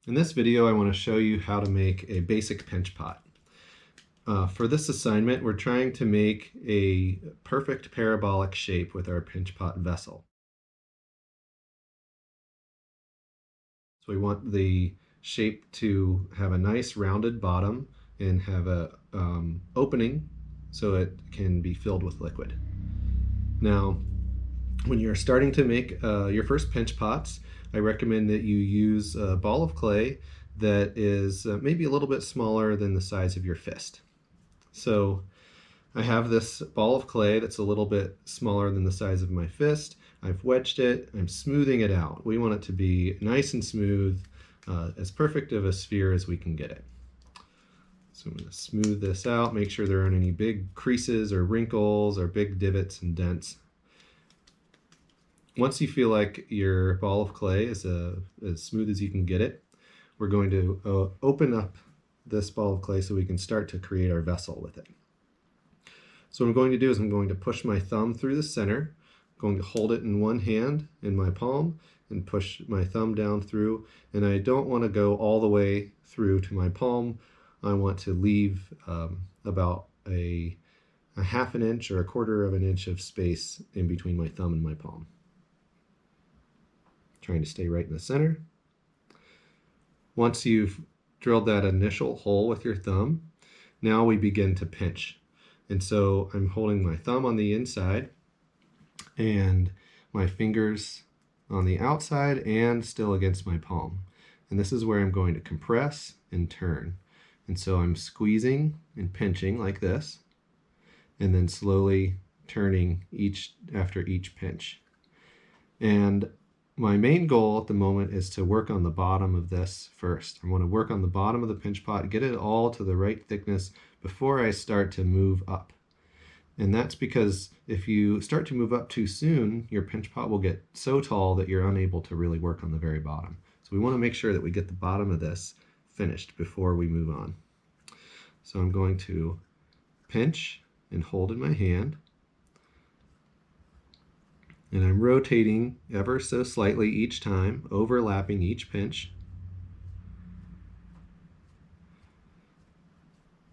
In this video, I want to show you how to make a basic pinch pot. For this assignment, we're trying to make a perfect parabolic shape with our pinch pot vessel. So we want the shape to have a nice rounded bottom and have a opening so it can be filled with liquid. Now, when you're starting to make your first pinch pots, I recommend that you use a ball of clay that is maybe a little bit smaller than the size of your fist. So I have this ball of clay that's a little bit smaller than the size of my fist. I've wedged it, I'm smoothing it out. We want it to be nice and smooth, as perfect of a sphere as we can get it. So I'm going to smooth this out, make sure there aren't any big creases or wrinkles or big divots and dents. Once you feel like your ball of clay is as smooth as you can get it, we're going to open up this ball of clay so we can start to create our vessel with it. So what I'm going to do is I'm going to push my thumb through the center. I'm going to hold it in one hand in my palm and push my thumb down through, and I don't want to go all the way through to my palm. I want to leave about a half an inch or a quarter of an inch of space in between my thumb and my palm. Trying to stay right in the center. Once you've drilled that initial hole with your thumb, now we begin to pinch. And so I'm holding my thumb on the inside and my fingers on the outside and still against my palm. And this is where I'm going to compress and turn. And so I'm squeezing and pinching like this, and then slowly turning after each pinch. And my main goal at the moment is to work on the bottom of this first. I want to work on the bottom of the pinch pot, get it all to the right thickness before I start to move up. And that's because if you start to move up too soon, your pinch pot will get so tall that you're unable to really work on the very bottom. So we want to make sure that we get the bottom of this finished before we move on. So I'm going to pinch and hold in my hand. And I'm rotating ever so slightly each time, overlapping each pinch.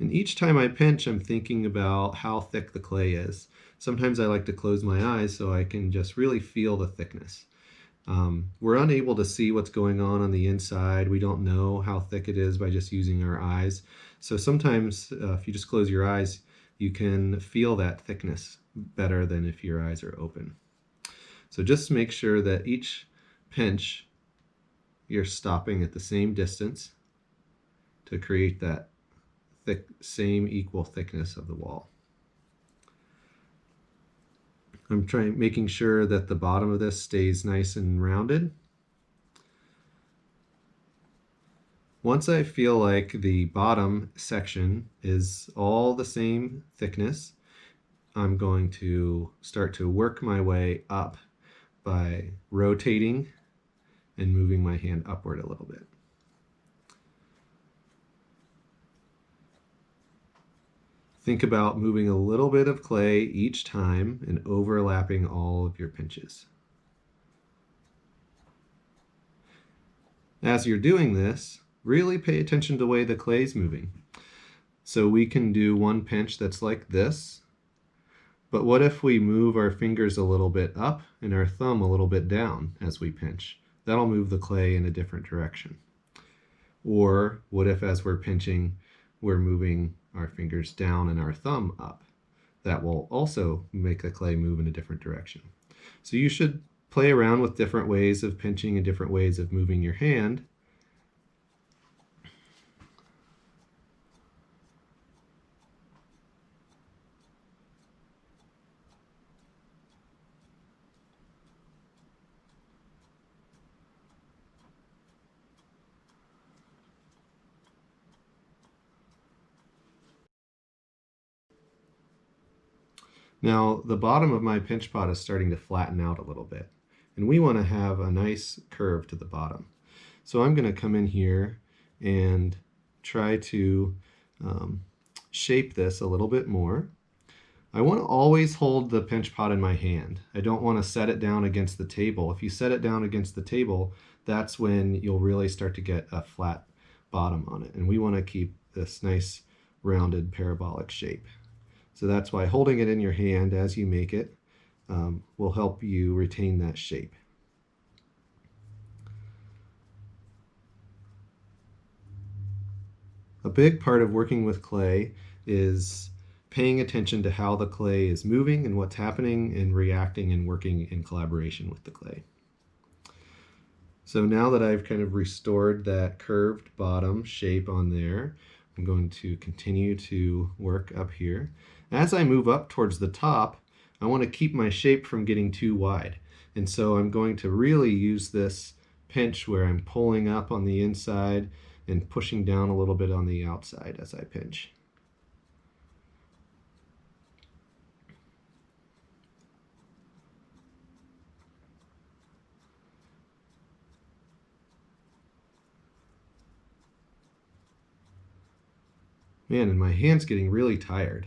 And each time I pinch, I'm thinking about how thick the clay is. Sometimes I like to close my eyes so I can just really feel the thickness. We're unable to see what's going on the inside. We don't know how thick it is by just using our eyes. So sometimes if you just close your eyes, you can feel that thickness better than if your eyes are open. So just make sure that each pinch you're stopping at the same distance to create that same equal thickness of the wall. I'm making sure that the bottom of this stays nice and rounded. Once I feel like the bottom section is all the same thickness, I'm going to start to work my way up by rotating and moving my hand upward a little bit. Think about moving a little bit of clay each time and overlapping all of your pinches. As you're doing this, really pay attention to the way the clay's moving. So we can do one pinch that's like this. But what if we move our fingers a little bit up and our thumb a little bit down as we pinch? That'll move the clay in a different direction. Or what if as we're pinching, we're moving our fingers down and our thumb up? That will also make the clay move in a different direction. So you should play around with different ways of pinching and different ways of moving your hand. Now the bottom of my pinch pot is starting to flatten out a little bit, and we want to have a nice curve to the bottom. So I'm going to come in here and try to shape this a little bit more. I want to always hold the pinch pot in my hand. I don't want to set it down against the table. If you set it down against the table, that's when you'll really start to get a flat bottom on it. And we want to keep this nice rounded parabolic shape. So that's why holding it in your hand as you make it will help you retain that shape. A big part of working with clay is paying attention to how the clay is moving and what's happening and reacting and working in collaboration with the clay. So now that I've kind of restored that curved bottom shape on there, I'm going to continue to work up here. As I move up towards the top, I want to keep my shape from getting too wide. And so I'm going to really use this pinch where I'm pulling up on the inside and pushing down a little bit on the outside as I pinch. Man, and my hand's getting really tired.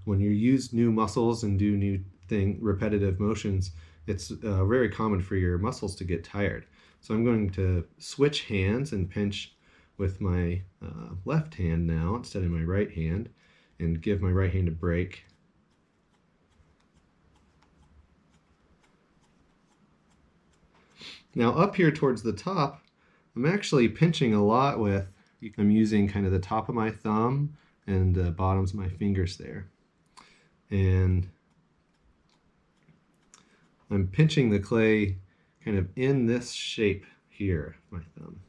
When you use new muscles and do new repetitive motions, it's very common for your muscles to get tired. So I'm going to switch hands and pinch with my left hand now instead of my right hand, and give my right hand a break. Now up here towards the top, I'm actually pinching a lot with, I'm using kind of the top of my thumb and the bottoms of my fingers there. And I'm pinching the clay kind of in this shape here, my thumb.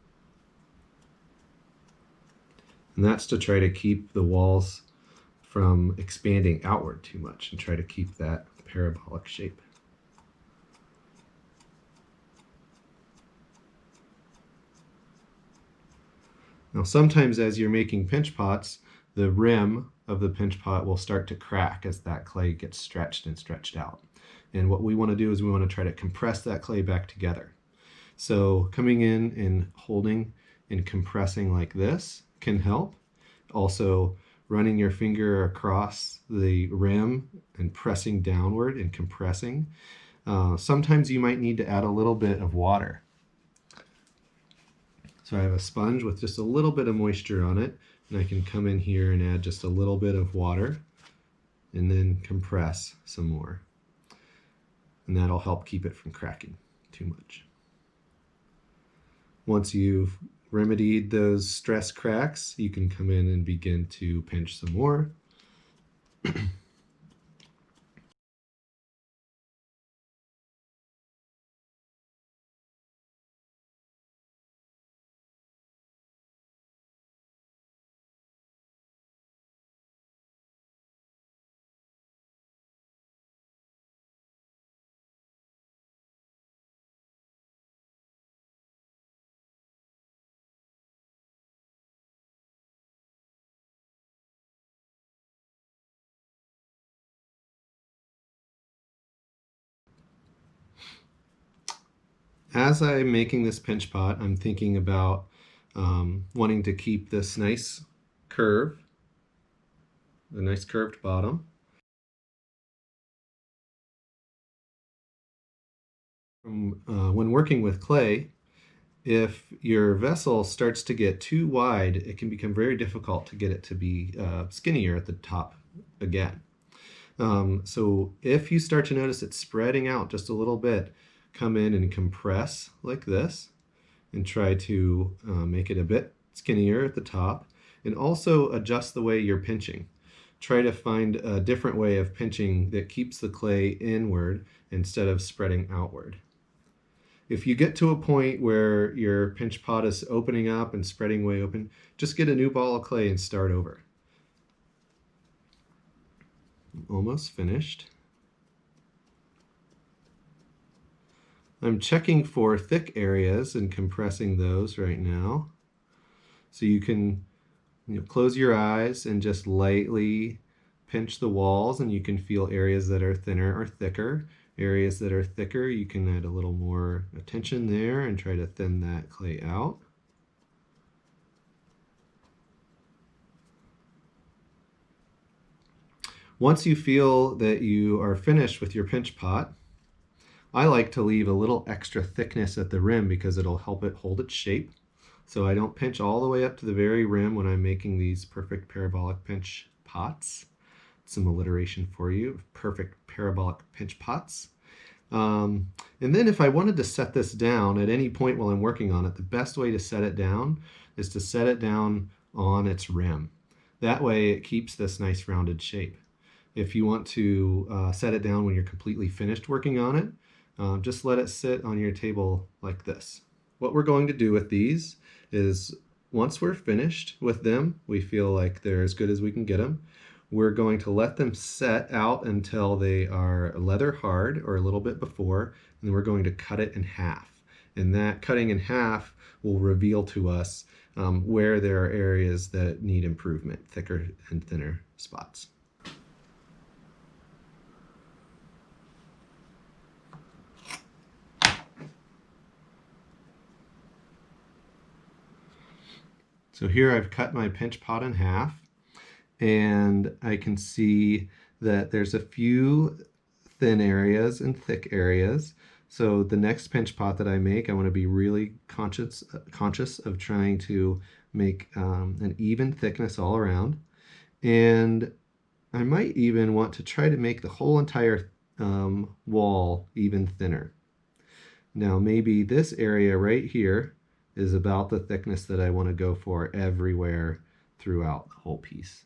And that's to try to keep the walls from expanding outward too much and try to keep that parabolic shape. Now sometimes as you're making pinch pots, the rim of the pinch pot will start to crack as that clay gets stretched and stretched out. And what we want to do is we want to try to compress that clay back together. So coming in and holding and compressing like this can help. Also running your finger across the rim and pressing downward and compressing. Sometimes you might need to add a little bit of water. So I have a sponge with just a little bit of moisture on it, and I can come in here and add just a little bit of water and then compress some more. And that'll help keep it from cracking too much. Once you've remedied those stress cracks, you can come in and begin to pinch some more. As I'm making this pinch pot, I'm thinking about wanting to keep this nice curve, the nice curved bottom. When working with clay, if your vessel starts to get too wide, it can become very difficult to get it to be skinnier at the top again. So if you start to notice it spreading out just a little bit, come in and compress like this and try to make it a bit skinnier at the top, and also adjust the way you're pinching. Try to find a different way of pinching that keeps the clay inward instead of spreading outward. If you get to a point where your pinch pot is opening up and spreading way open, just get a new ball of clay and start over. Almost finished. I'm checking for thick areas and compressing those right now. So you can close your eyes and just lightly pinch the walls, and you can feel areas that are thinner or thicker. Areas that are thicker, you can add a little more attention there and try to thin that clay out. Once you feel that you are finished with your pinch pot, I like to leave a little extra thickness at the rim because it'll help it hold its shape. So I don't pinch all the way up to the very rim when I'm making these perfect parabolic pinch pots. Some alliteration for you, perfect parabolic pinch pots. And then if I wanted to set this down at any point while I'm working on it, the best way to set it down is to set it down on its rim. That way it keeps this nice rounded shape. If you want to set it down when you're completely finished working on it, just let it sit on your table like this. What we're going to do with these is once we're finished with them, we feel like they're as good as we can get them. We're going to let them set out until they are leather hard or a little bit before, and then we're going to cut it in half. And that cutting in half will reveal to us where there are areas that need improvement, thicker and thinner spots. So here I've cut my pinch pot in half, and I can see that there's a few thin areas and thick areas. So the next pinch pot that I make, I want to be really conscious of trying to make an even thickness all around. And I might even want to try to make the whole entire wall even thinner. Now maybe this area right here is about the thickness that I want to go for everywhere throughout the whole piece.